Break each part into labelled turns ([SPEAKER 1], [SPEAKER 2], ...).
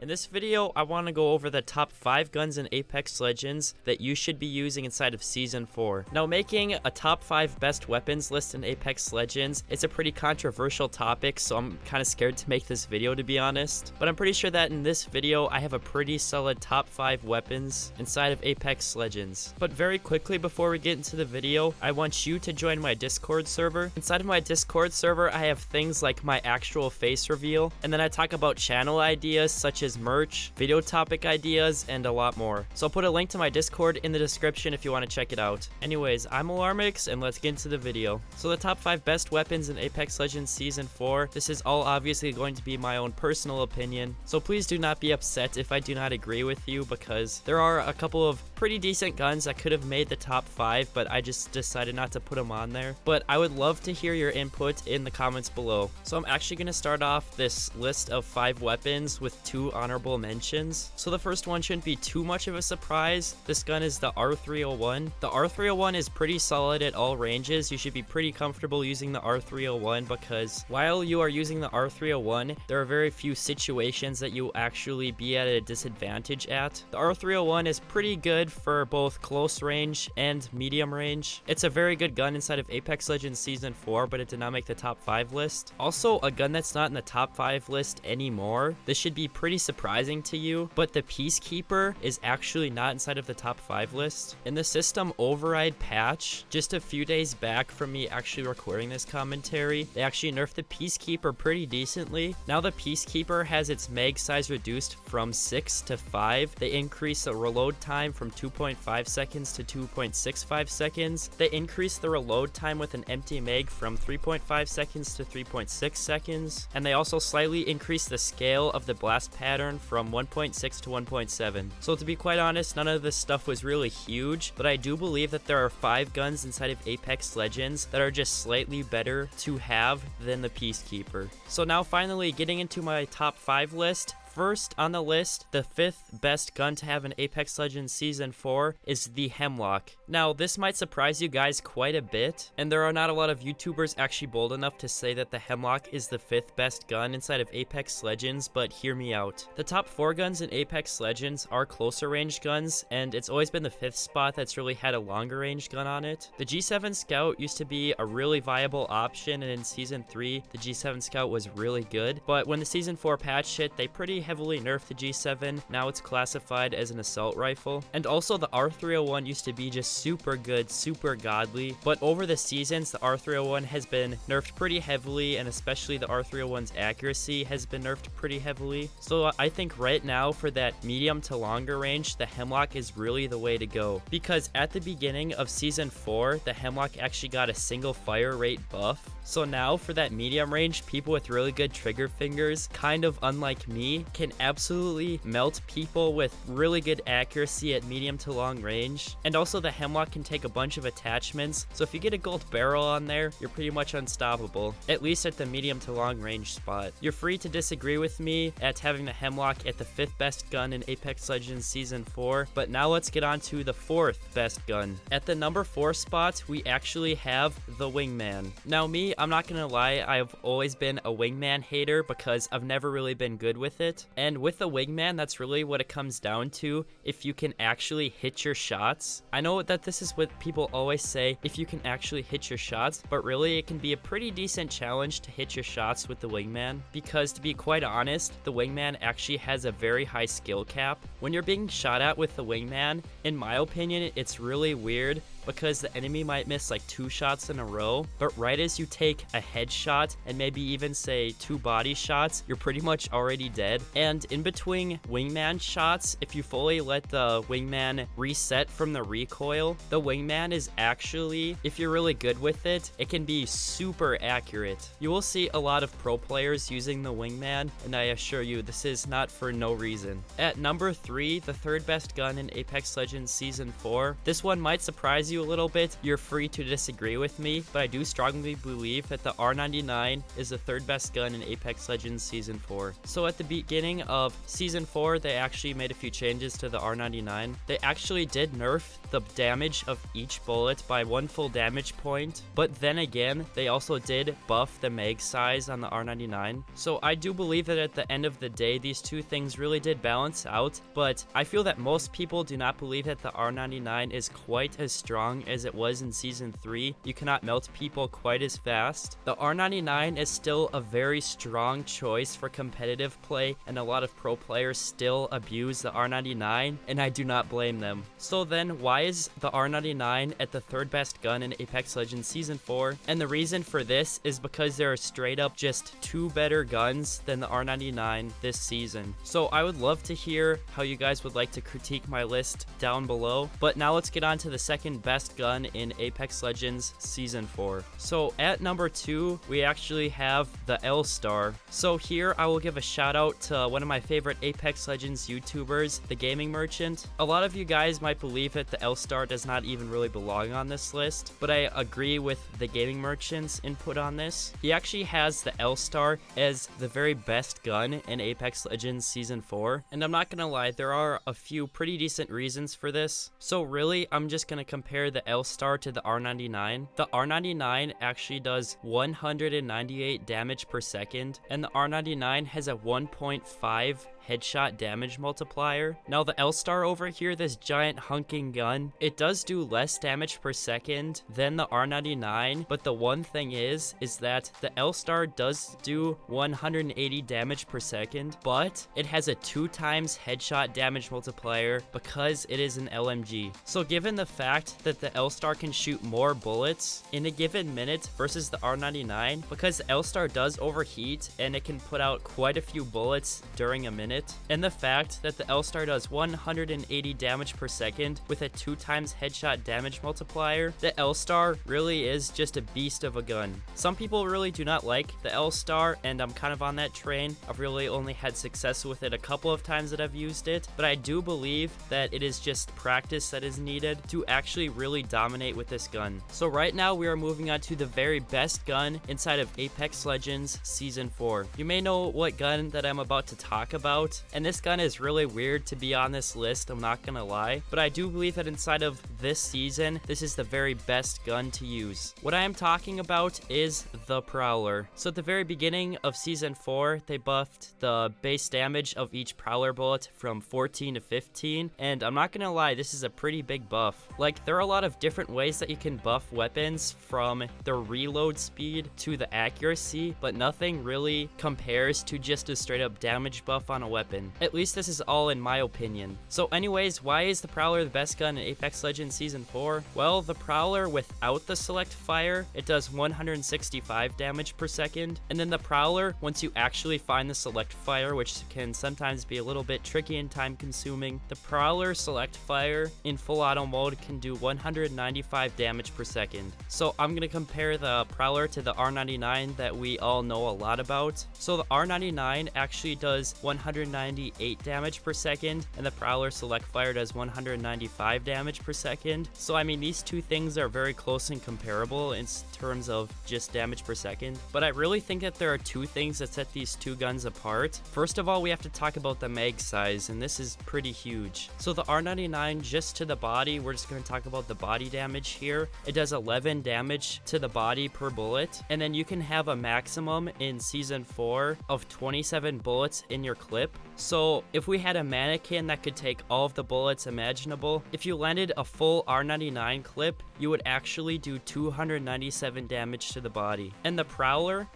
[SPEAKER 1] In this video, I want to go over the top 5 guns in Apex Legends that you should be using inside of Season 4. Now, making a top 5 best weapons list in Apex Legends is a pretty controversial topic, so I'm kind of scared to make this video, to be honest. But I'm pretty sure that in this video, I have a pretty solid top 5 weapons inside of Apex Legends. But very quickly before we get into the video, I want you to join my Discord server. Inside of my Discord server, I have things like my actual face reveal, and then I talk about channel ideas such as merch, video topic ideas, and a lot more. So I'll put a link to my Discord in the description if you want to check it out. Anyways, I'm Alarmix, and let's get into the video. So the top 5 best weapons in Apex Legends Season 4, this is all obviously going to be my own personal opinion, so please do not be upset if I do not agree with you, because there are a couple of pretty decent guns that could have made the top 5, but I just decided not to put them on there. But I would love to hear your input in the comments below. So I'm actually going to start off this list of 5 weapons with 2 honorable mentions. So the first one shouldn't be too much of a surprise. This gun is the R301. The R301 is pretty solid at all ranges. You should be pretty comfortable using the R301 because while you are using the R301, there are very few situations that you will actually be at a disadvantage at. The R301 is pretty good for both close range and medium range. It's a very good gun inside of Apex Legends Season 4, but it did not make the top 5 list. Also, a gun that's not in the top 5 list anymore. This should be pretty surprising to you, but the Peacekeeper is actually not inside of the top 5 list. In the system override patch, just a few days back from me actually recording this commentary, they actually nerfed the Peacekeeper pretty decently. Now the Peacekeeper has its mag size reduced from 6 to 5. They increase the reload time from 2.5 seconds to 2.65 seconds. They increase the reload time with an empty mag from 3.5 seconds to 3.6 seconds. And they also slightly increase the scale of the blast pattern from 1.6 to 1.7. So to be quite honest, none of this stuff was really huge, but I do believe that there are 5 guns inside of Apex Legends that are just slightly better to have than the Peacekeeper. So now finally getting into my top 5 list. First on the list, the 5th best gun to have in Apex Legends Season 4 is the Hemlock. Now, this might surprise you guys quite a bit, and there are not a lot of YouTubers actually bold enough to say that the Hemlock is the 5th best gun inside of Apex Legends, but hear me out. The top 4 guns in Apex Legends are closer range guns, and it's always been the 5th spot that's really had a longer range gun on it. The G7 Scout used to be a really viable option, and in Season 3, the G7 Scout was really good, but when the Season 4 patch hit, they pretty heavily nerfed the G7. Now it's classified as an assault rifle. And also the R301 used to be just super good, super godly, but over the seasons the R301 has been nerfed pretty heavily, and especially the R301's accuracy has been nerfed pretty heavily. So I think right now for that medium to longer range, the Hemlock is really the way to go, because at the beginning of Season 4 the Hemlock actually got a single fire rate buff. So now for that medium range, people with really good trigger fingers, kind of unlike me, can absolutely melt people with really good accuracy at medium to long range. And also the Hemlock can take a bunch of attachments, so if you get a gold barrel on there, you're pretty much unstoppable, at least at the medium to long range spot. You're free to disagree with me at having the Hemlock at the 5th best gun in Apex Legends Season 4, but now let's get on to the 4th best gun. At the number 4 spot, we actually have the Wingman. Now me, I'm not gonna lie, I've always been a Wingman hater because I've never really been good with it. And with the Wingman, that's really what it comes down to, if you can actually hit your shots. I know that this is what people always say, if you can actually hit your shots, but really it can be a pretty decent challenge to hit your shots with the Wingman, because to be quite honest, the Wingman actually has a very high skill cap. When you're being shot at with the Wingman, in my opinion, it's really weird because the enemy might miss like 2 shots in a row, but right as you take a headshot and maybe even say 2 body shots, you're pretty much already dead. And in between Wingman shots, if you fully let the Wingman reset from the recoil, the Wingman is actually, if you're really good with it, it can be super accurate. You will see a lot of pro players using the Wingman, and I assure you this is not for no reason. At number 3, the 3rd best gun in Apex Legends Season 4, this one might surprise you you a little bit, you're free to disagree with me, but I do strongly believe that the R99 is the third best gun in Apex Legends Season 4. So at the beginning of Season 4, they actually made a few changes to the R99. They actually did nerf the damage of each bullet by 1 full damage point, but then again, they also did buff the mag size on the R99. So I do believe that at the end of the day, these two things really did balance out, but I feel that most people do not believe that the R99 is quite as strong as it was in Season 3. You cannot melt people quite as fast. The R99 is still a very strong choice for competitive play, and a lot of pro players still abuse the R99, and I do not blame them. So then, why is the R99 at the third best gun in Apex Legends Season 4? And the reason for this is because there are straight up just 2 better guns than the R99 this season. So I would love to hear how you guys would like to critique my list down below. But now let's get on to the second best gun in Apex Legends Season 4. So at number 2, we actually have the L-Star. So here I will give a shout out to one of my favorite Apex Legends YouTubers, the Gaming Merchant. A lot of you guys might believe that the L-Star does not even really belong on this list, but I agree with the Gaming Merchant's input on this. He actually has the L-Star as the very best gun in Apex Legends Season 4, and I'm not gonna lie, there are a few pretty decent reasons for this. So really, I'm just gonna compare the L-Star to the R99. The R99 actually does 198 damage per second, and the R99 has a 1.5 headshot damage multiplier. Now the L-Star over here, this giant hunking gun, it does do less damage per second than the R99, but the one thing is that the L-Star does do 180 damage per second, but it has a 2 times headshot damage multiplier because it is an LMG. So given the fact that the L-Star can shoot more bullets in a given minute versus the R99, because the L-Star does overheat and it can put out quite a few bullets during a minute, and the fact that the L-Star does 180 damage per second with a 2 times headshot damage multiplier, the L-Star really is just a beast of a gun. Some people really do not like the L-Star, and I'm kind of on that train. I've really only had success with it a couple of times that I've used it, but I do believe that it is just practice that is needed to actually really dominate with this gun. So right now we are moving on to the very best gun inside of Apex Legends Season 4. You may know what gun that I'm about to talk about, and this gun is really weird to be on this list, I'm not gonna lie, but I do believe that inside of this season, this is the very best gun to use. What I am talking about is the Prowler. So at the very beginning of Season 4, they buffed the base damage of each Prowler bullet from 14 to 15, and I'm not gonna lie, this is a pretty big buff. Like, there are a lot of different ways that you can buff weapons, from the reload speed to the accuracy, but nothing really compares to just a straight up damage buff on a weapon. At least this is all in my opinion. So anyways, why is the Prowler the best gun in Apex Legends Season 4? Well, the Prowler without the select fire, it does 165 damage per second, and then the Prowler, once you actually find the select fire, which can sometimes be a little bit tricky and time consuming, the Prowler select fire in full auto mode can do 195 damage per second. So I'm gonna compare the Prowler to the R99 that we all know a lot about. So the R99 actually does 198 damage per second, and the Prowler select fire does 195 damage per second. So I mean, these two things are very close and comparable in terms of just damage per second, but I really think that there are 2 things that set these 2 guns apart. First of all, we have to talk about the mag size, and this is pretty huge. So the R99, just to the body, we're just going to talk about the body damage here. It does 11 damage to the body per bullet, and then you can have a maximum in Season 4 of 27 bullets in your clip. So if we had a mannequin that could take all of the bullets imaginable, if you landed a full R99 clip, you would actually do 297 damage to the body. And the Prowler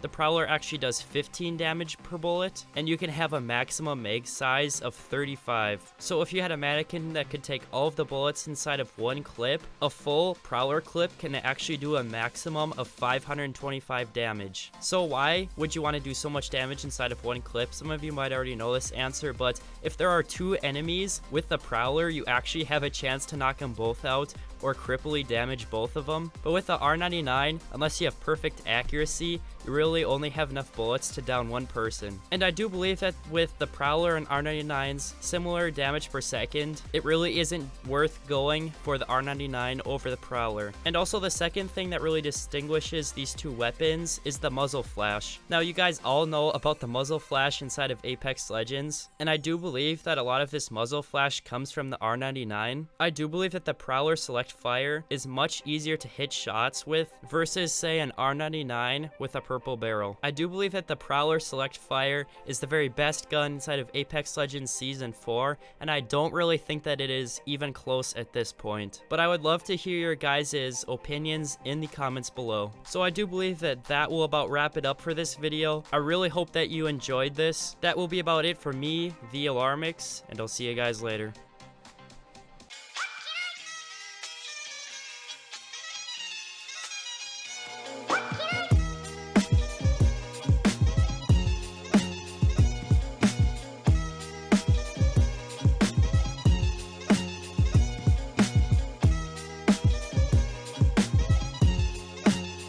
[SPEAKER 1] actually does 15 damage per bullet, and you can have a maximum mag size of 35. So if you had a mannequin that could take all of the bullets inside of one clip, a full Prowler clip can actually do a maximum of 525 damage. So why would you want to do so much damage inside of one clip? Some of you might already know this answer, but if there are 2 enemies with the Prowler, you actually have a chance to knock them both out or cripply damage both of them. But with the R99, unless you have perfect accuracy, you really only have enough bullets to down one person. And I do believe that with the Prowler and R99's similar damage per second, it really isn't worth going for the R99 over the Prowler. And also the second thing that really distinguishes these two weapons is the muzzle flash. Now you guys all know about the muzzle flash inside of Apex Legends, and I do believe that a lot of this muzzle flash comes from the R99. I do believe that the Prowler select fire is much easier to hit shots with versus say an R99 with a purple barrel. I do believe that the Prowler select fire is the very best gun inside of Apex Legends Season 4, and I don't really think that it is even close at this point. But I would love to hear your guys' opinions in the comments below. So I do believe that that will about wrap it up for this video. I really hope that you enjoyed this. That will be about it for me, the Alarmix, and I'll see you guys later.